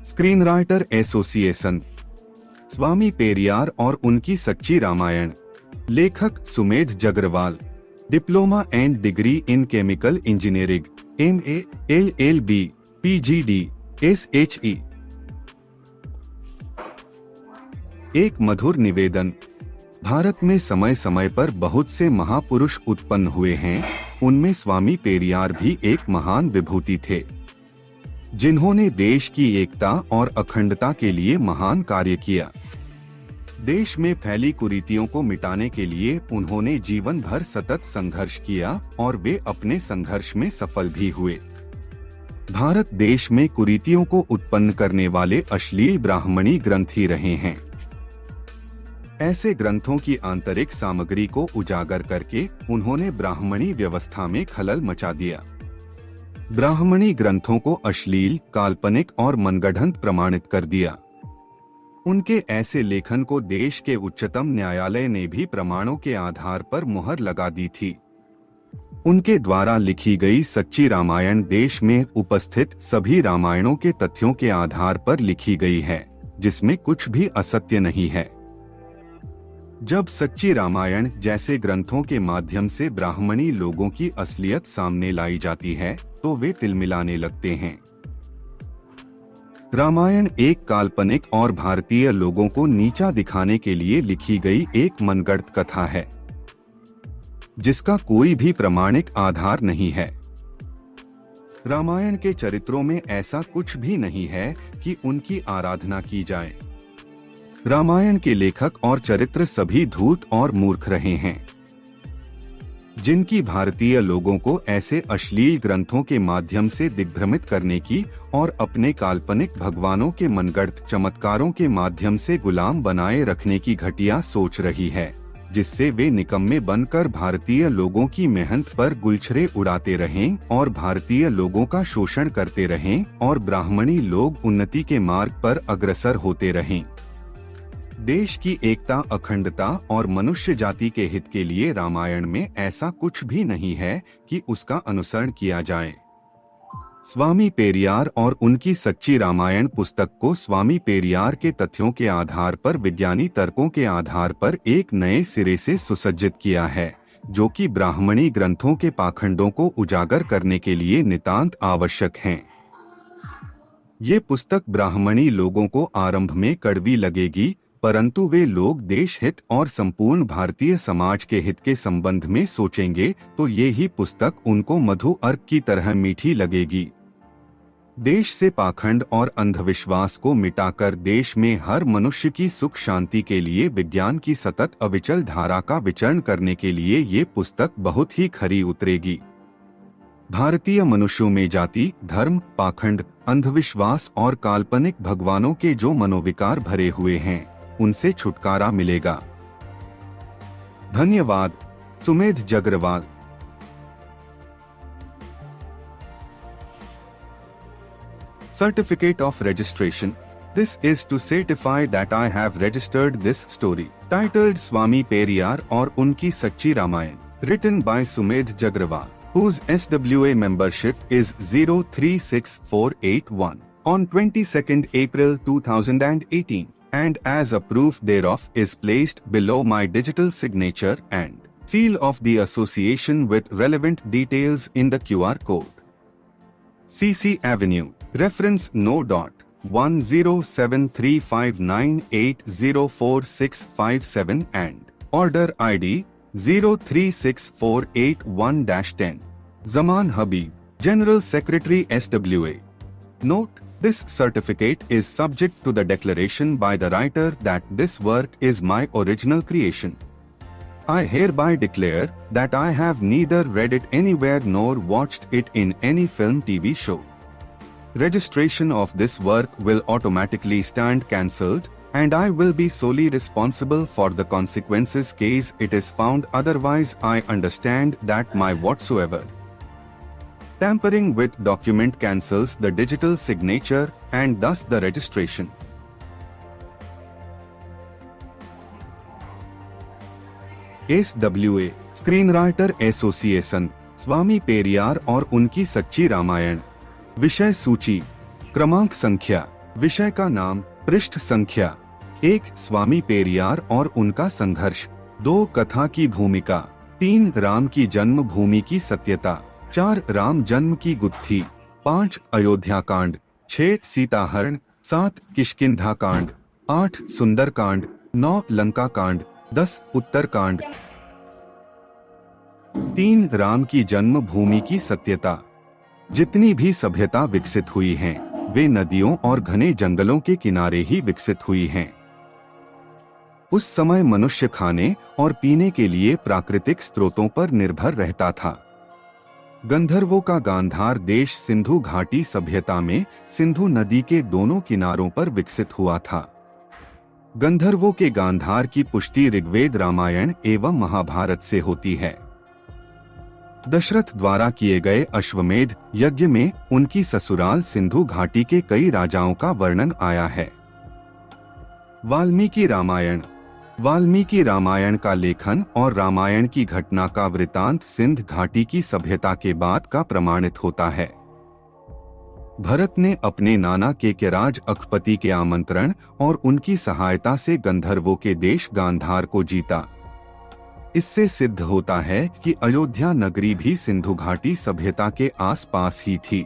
Screen writer association, Swami Periyar और उनकी सच्ची रामायण। लेखक Sumedh Jagarwal. Diploma and degree in chemical engineering, MA, LLB, PGD, SHE। एक मधुर निवेदन। भारत में समय समय पर बहुत से महापुरुष उत्पन्न हुए हैं, उनमें स्वामी पेरियार भी एक महान विभूति थे, जिन्होंने देश की एकता और अखंडता के लिए महान कार्य किया। देश में फैली कुरीतियों को मिटाने के लिए उन्होंने जीवन भर सतत संघर्ष किया और वे अपने संघर्ष में सफल भी हुए। भारत देश में कुरीतियों को उत्पन्न करने वाले अश्लील ब्राह्मणी ग्रंथ ही रहे हैं। ऐसे ग्रंथों की आंतरिक सामग्री को उजागर करके उन्होंने ब्राह्मणी व्यवस्था में खलल मचा दिया। ब्राह्मणी ग्रंथों को अश्लील, काल्पनिक और मनगढ़ंत प्रमाणित कर दिया। उनके ऐसे लेखन को देश के उच्चतम न्यायालय ने भी प्रमाणों के आधार पर मुहर लगा दी थी। उनके द्वारा लिखी गई सच्ची रामायण देश में उपस्थित सभी रामायणों के तथ्यों के आधार पर लिखी गई है, जिसमें कुछ भी असत्य नहीं है। जब सच्ची रामायण जैसे ग्रंथों के माध्यम से ब्राह्मणी लोगों की असलियत सामने लाई जाती है तो वे तिलमिलाने लगते हैं। रामायण एक काल्पनिक और भारतीय लोगों को नीचा दिखाने के लिए लिखी गई एक मनगढ़ंत कथा है, जिसका कोई भी प्रमाणिक आधार नहीं है। रामायण के चरित्रों में ऐसा कुछ भी नहीं है कि उनकी आराधना की जाए। रामायण के लेखक और चरित्र सभी धूर्त और मूर्ख रहे हैं, जिनकी भारतीय लोगों को ऐसे अश्लील ग्रंथों के माध्यम से दिग्भ्रमित करने की और अपने काल्पनिक भगवानों के मनगढ़ंत चमत्कारों के माध्यम से गुलाम बनाए रखने की घटिया सोच रही है, जिससे वे निकम्मे बनकर भारतीय लोगों की मेहनत पर गुलछरे उड़ाते रहें और भारतीय लोगों का शोषण करते रहें और ब्राह्मणी लोग उन्नति के मार्ग पर अग्रसर होते रहें। देश की एकता, अखंडता और मनुष्य जाति के हित के लिए रामायण में ऐसा कुछ भी नहीं है कि उसका अनुसरण किया जाए। स्वामी पेरियार और उनकी सच्ची रामायण पुस्तक को स्वामी पेरियार के तथ्यों के आधार पर विज्ञानी तर्कों के आधार पर एक नए सिरे से सुसज्जित किया है, जो कि ब्राह्मणी ग्रंथों के पाखंडों को उजागर करने के लिए नितांत आवश्यक हैं। ये पुस्तक ब्राह्मणी लोगों को आरंभ में कड़वी लगेगी, परंतु वे लोग देश हित और संपूर्ण भारतीय समाज के हित के संबंध में सोचेंगे तो ये ही पुस्तक उनको मधु अर्क की तरह मीठी लगेगी। देश से पाखंड और अंधविश्वास को मिटाकर देश में हर मनुष्य की सुख शांति के लिए विज्ञान की सतत अविचल धारा का विचरण करने के लिए ये पुस्तक बहुत ही खरी उतरेगी। भारतीय मनुष्यों में जाति, धर्म, पाखंड, अंधविश्वास और काल्पनिक भगवानों के जो मनोविकार भरे हुए हैं, उनसे छुटकारा मिलेगा। धन्यवाद। Sumedh Jagarwal. Certificate of registration. This is to certify that I have registered this story. Titled Swami Periyar और उनकी सच्ची Ramayan. Written by Sumedh Jagrawal, whose SWA membership is 036481 on 22nd April 2018. And as a proof thereof is placed below my digital signature and seal of the association with relevant details in the QR code. CC Avenue, reference no. 107359804657 and order ID 036481-10. Zaman Habib, General Secretary SWA. Note: this certificate is subject to the declaration by the writer that this work is my original creation. I hereby declare that I have neither read it anywhere nor watched it in any film, TV show. Registration of this work will automatically stand cancelled, and I will be solely responsible for the consequences case it is found otherwise. I understand that my whatsoever tampering with document cancels the digital signature and thus the registration. SWA, screen writer association, Swami Periyar और उनकी सच्ची रामायण। विषय सूची, क्रमांक संख्या विषय का नाम पृष्ठ संख्या 1 स्वामी पेरियार और उनका संघर्ष। 2 कथा की भूमिका। 3 राम की जन्म भूमि की सत्यता। 4 राम जन्म की गुत्थी। 5 अयोध्या कांड। 6 सीता हरण। 7 किष्किंधा कांड। 8 सुंदर कांड। 9 लंका कांड। 10 उत्तर कांड। 3 राम की जन्म भूमि की सत्यता। जितनी भी सभ्यता विकसित हुई हैं, वे नदियों और घने जंगलों के किनारे ही विकसित हुई हैं। उस समय मनुष्य खाने और पीने के लिए प्राकृतिक स्रोतों पर निर्भर रहता था। गंधर्वों का गांधार देश सिंधु घाटी सभ्यता में सिंधु नदी के दोनों किनारों पर विकसित हुआ था। गंधर्वों के गांधार की पुष्टि ऋग्वेद, रामायण एवं महाभारत से होती है। दशरथ द्वारा किए गए अश्वमेध यज्ञ में उनकी ससुराल सिंधु घाटी के कई राजाओं का वर्णन आया है। वाल्मीकि रामायण। वाल्मीकि रामायण का लेखन और रामायण की घटना का वृतांत सिंध घाटी की सभ्यता के बाद का प्रमाणित होता है। भरत ने अपने नाना केकयराज अकपति के आमंत्रण और उनकी सहायता से गंधर्वों के देश गांधार को जीता। इससे सिद्ध होता है कि अयोध्या नगरी भी सिंधु घाटी सभ्यता के आसपास ही थी।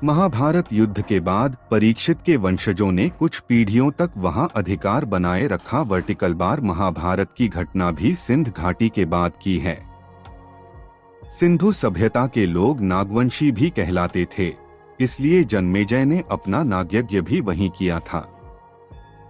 महाभारत युद्ध के बाद परीक्षित के वंशजों ने कुछ पीढ़ियों तक वहां अधिकार बनाए रखा। वर्टिकल बार महाभारत की घटना भी सिंध घाटी के बाद की है। सिंधु सभ्यता के लोग नागवंशी भी कहलाते थे, इसलिए जन्मेजय ने अपना नागयज्ञ भी वहीं किया था।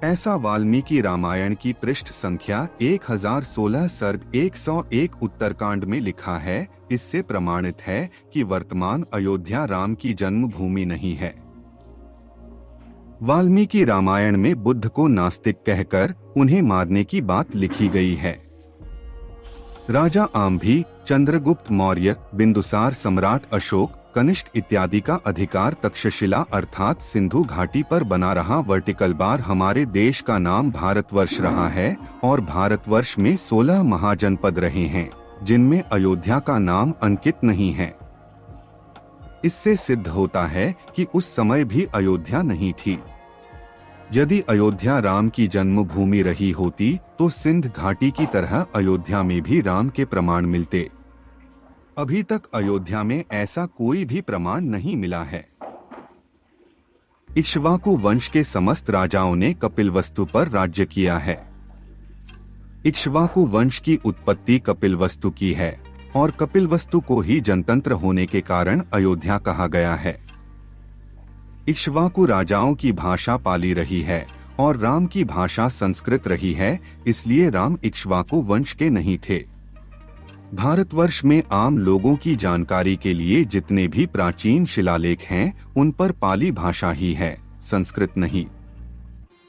ऐसा वाल्मीकि रामायण की पृष्ठ संख्या 1016 सर्ग 101 उत्तरकांड में लिखा है। इससे प्रमाणित है कि वर्तमान अयोध्या राम की जन्मभूमि नहीं है। वाल्मीकि रामायण में बुद्ध को नास्तिक कहकर उन्हें मारने की बात लिखी गई है। राजा आम्भी, चंद्रगुप्त मौर्य, बिंदुसार सम्राट अशोक, कनिष्क इत्यादि का अधिकार तक्षशिला अर्थात सिंधु घाटी पर बना रहा। वर्टिकल बार हमारे देश का नाम भारतवर्ष रहा है और भारतवर्ष में 16 महाजनपद रहे हैं, जिनमें अयोध्या का नाम अंकित नहीं है। इससे सिद्ध होता है कि उस समय भी अयोध्या नहीं थी। यदि अयोध्या राम की जन्मभूमि रही होती तो सिंध घाटी की तरह अयोध्या में भी राम के प्रमाण मिलते। अभी तक अयोध्या में ऐसा कोई भी प्रमाण नहीं मिला है। इक्ष्वाकु वंश के समस्त राजाओं ने कपिलवस्तु पर राज्य किया है। इक्ष्वाकु वंश की उत्पत्ति कपिलवस्तु की है और कपिलवस्तु को ही जनतंत्र होने के कारण अयोध्या कहा गया है। इक्ष्वाकु राजाओं की भाषा पाली रही है और राम की भाषा संस्कृत रही है, इसलिए राम इक्ष्वाकु वंश के नहीं थे। भारतवर्ष में आम लोगों की जानकारी के लिए जितने भी प्राचीन शिलालेख हैं, उन पर पाली भाषा ही है, संस्कृत नहीं।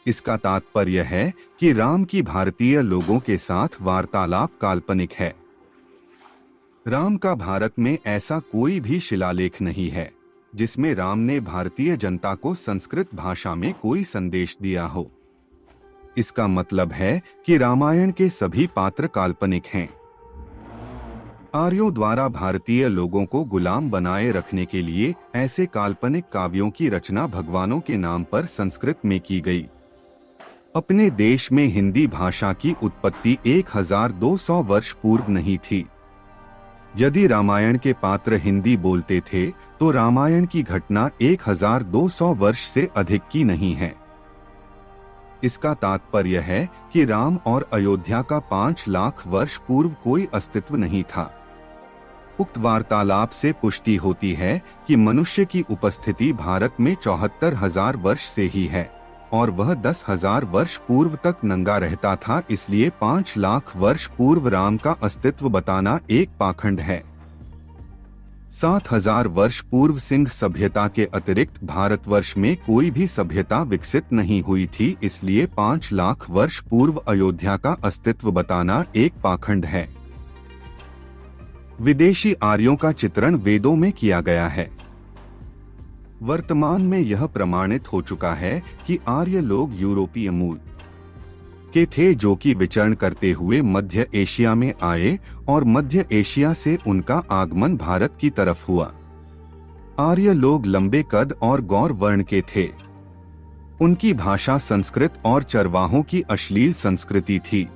इसका तात्पर्य है कि राम की भारतीय लोगों के साथ वार्तालाप काल्पनिक है। राम का भारत में ऐसा कोई भी शिलालेख नहीं है जिसमें राम ने भारतीय जनता को संस्कृत भाषा में कोई संदेश दिया हो। इसका मतलब है कि रामायण के सभी पात्र काल्पनिक हैं। आर्यों द्वारा भारतीय लोगों को गुलाम बनाए रखने के लिए ऐसे काल्पनिक काव्यों की रचना भगवानों के नाम पर संस्कृत में की गई। अपने देश में हिंदी भाषा की उत्पत्ति 1200 वर्ष पूर्व नहीं थी। यदि रामायण के पात्र हिंदी बोलते थे तो रामायण की घटना 1200 वर्ष से अधिक की नहीं है। इसका तात्पर्य है कि राम और अयोध्या का 5 लाख वर्ष पूर्व कोई अस्तित्व नहीं था। उक्त वार्तालाप से पुष्टि होती है कि मनुष्य की उपस्थिति भारत में 74,000 वर्ष से ही है और वह 10,000 वर्ष पूर्व तक नंगा रहता था, इसलिए 5 लाख वर्ष पूर्व राम का अस्तित्व बताना एक पाखंड है। 7,000 वर्ष पूर्व सिंह सभ्यता के अतिरिक्त भारतवर्ष में कोई भी सभ्यता विकसित नहीं हुई थी, इसलिए 5 लाख वर्ष पूर्व अयोध्या का अस्तित्व बताना एक पाखंड है। विदेशी आर्यों का चित्रण वेदों में किया गया है। वर्तमान में यह प्रमाणित हो चुका है कि आर्य लोग यूरोपीय मूल के थे, जो कि विचरण करते हुए मध्य एशिया में आए और मध्य एशिया से उनका आगमन भारत की तरफ हुआ। आर्य लोग लंबे कद और गौर वर्ण के थे। उनकी भाषा संस्कृत और चरवाहों की अश्लील संस्कृति थी।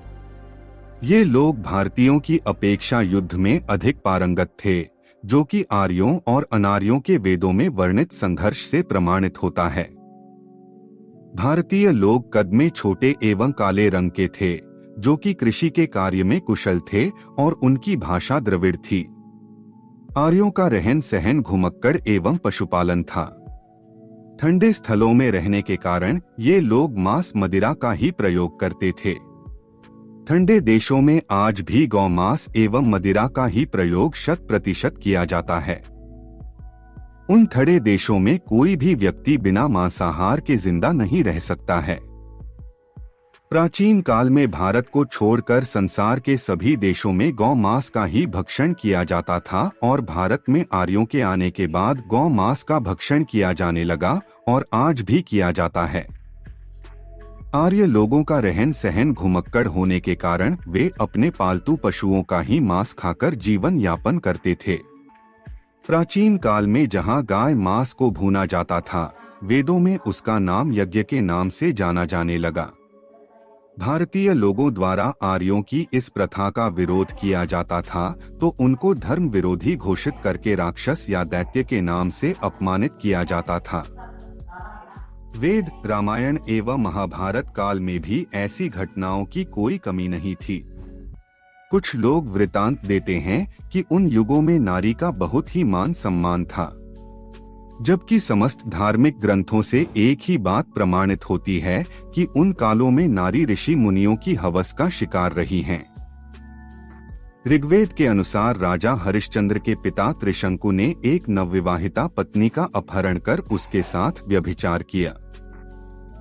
ये लोग भारतीयों की अपेक्षा युद्ध में अधिक पारंगत थे, जो कि आर्यों और अनार्यों के वेदों में वर्णित संघर्ष से प्रमाणित होता है। भारतीय लोग कद में छोटे एवं काले रंग के थे, जो कि कृषि के कार्य में कुशल थे, और उनकी भाषा द्रविड़ थी। आर्यों का रहन सहन घुमक्कड़ एवं पशुपालन था। ठंडे स्थलों में रहने के कारण ये लोग मांस मदिरा का ही प्रयोग करते थे। ठंडे देशों में आज भी गौ मांस एवं मदिरा का ही प्रयोग 100% किया जाता है। उन ठंडे देशों में कोई भी व्यक्ति बिना मांसाहार के जिंदा नहीं रह सकता है। प्राचीन काल में भारत को छोड़कर संसार के सभी देशों में गौ मांस का ही भक्षण किया जाता था, और भारत में आर्यों के आने के बाद गौ मांस का भक्षण किया जाने लगा और आज भी किया जाता है। आर्य लोगों का रहन सहन घुमक्कड़ होने के कारण वे अपने पालतू पशुओं का ही मांस खाकर जीवन यापन करते थे। प्राचीन काल में जहां गाय मांस को भूना जाता था, वेदों में उसका नाम यज्ञ के नाम से जाना जाने लगा। भारतीय लोगों द्वारा आर्यों की इस प्रथा का विरोध किया जाता था, तो उनको धर्म विरोधी घोषित करके राक्षस या दैत्य के नाम से अपमानित किया जाता था। वेद, रामायण एवं महाभारत काल में भी ऐसी घटनाओं की कोई कमी नहीं थी। कुछ लोग वृतांत देते हैं कि उन युगों में नारी का बहुत ही मान सम्मान था, जबकि समस्त धार्मिक ग्रंथों से एक ही बात प्रमाणित होती है कि उन कालों में नारी ऋषि मुनियों की हवस का शिकार रही हैं। ऋग्वेद के अनुसार राजा हरिश्चंद्र के पिता त्रिशंकु ने एक नवविवाहिता पत्नी का अपहरण कर उसके साथ व्यभिचार किया।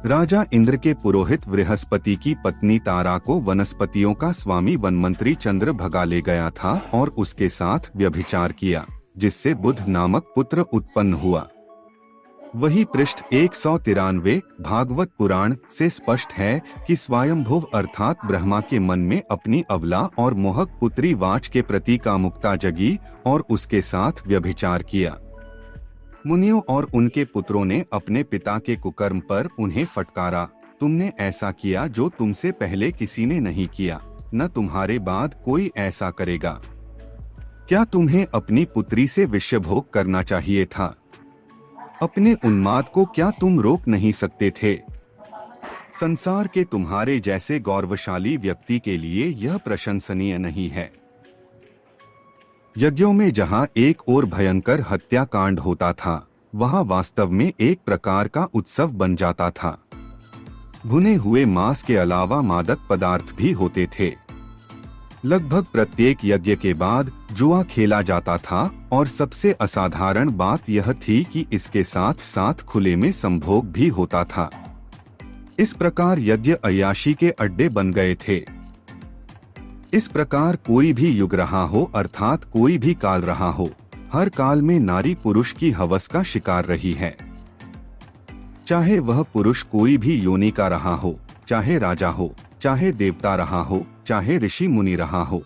राजा इंद्र के पुरोहित बृहस्पति की पत्नी तारा को वनस्पतियों का स्वामी वनमंत्री चंद्र भगा ले गया था और उसके साथ व्यभिचार किया, जिससे बुध नामक पुत्र उत्पन्न हुआ। वही पृष्ठ 193 भागवत पुराण से स्पष्ट है कि स्वयंभुव अर्थात ब्रह्मा के मन में अपनी अबला और मोहक पुत्री वाच के प्रति कामुकता जगी और उसके साथ व्यभिचार किया। मुनियों और उनके पुत्रों ने अपने पिता के कुकर्म पर उन्हें फटकारा, तुमने ऐसा किया जो तुमसे पहले किसी ने नहीं किया, न तुम्हारे बाद कोई ऐसा करेगा। क्या तुम्हें अपनी पुत्री से विषय भोग करना चाहिए था? अपने उन्माद को क्या तुम रोक नहीं सकते थे? संसार के तुम्हारे जैसे गौरवशाली व्यक्ति के लिए यह प्रशंसनीय नहीं है। यज्ञों में जहां एक और भयंकर हत्याकांड होता था, वहां वास्तव में एक प्रकार का उत्सव बन जाता था। भुने हुए मांस के अलावा मादक पदार्थ भी होते थे। लगभग प्रत्येक यज्ञ के बाद जुआ खेला जाता था, और सबसे असाधारण बात यह थी कि इसके साथ साथ खुले में संभोग भी होता था। इस प्रकार यज्ञ अय्याशी के अड्डे बन गए थे। इस प्रकार कोई भी युग रहा हो, अर्थात कोई भी काल रहा हो, हर काल में नारी पुरुष की हवस का शिकार रही है। चाहे वह पुरुष कोई भी योनि का रहा हो, चाहे राजा हो, चाहे देवता रहा हो, चाहे ऋषि मुनि रहा हो।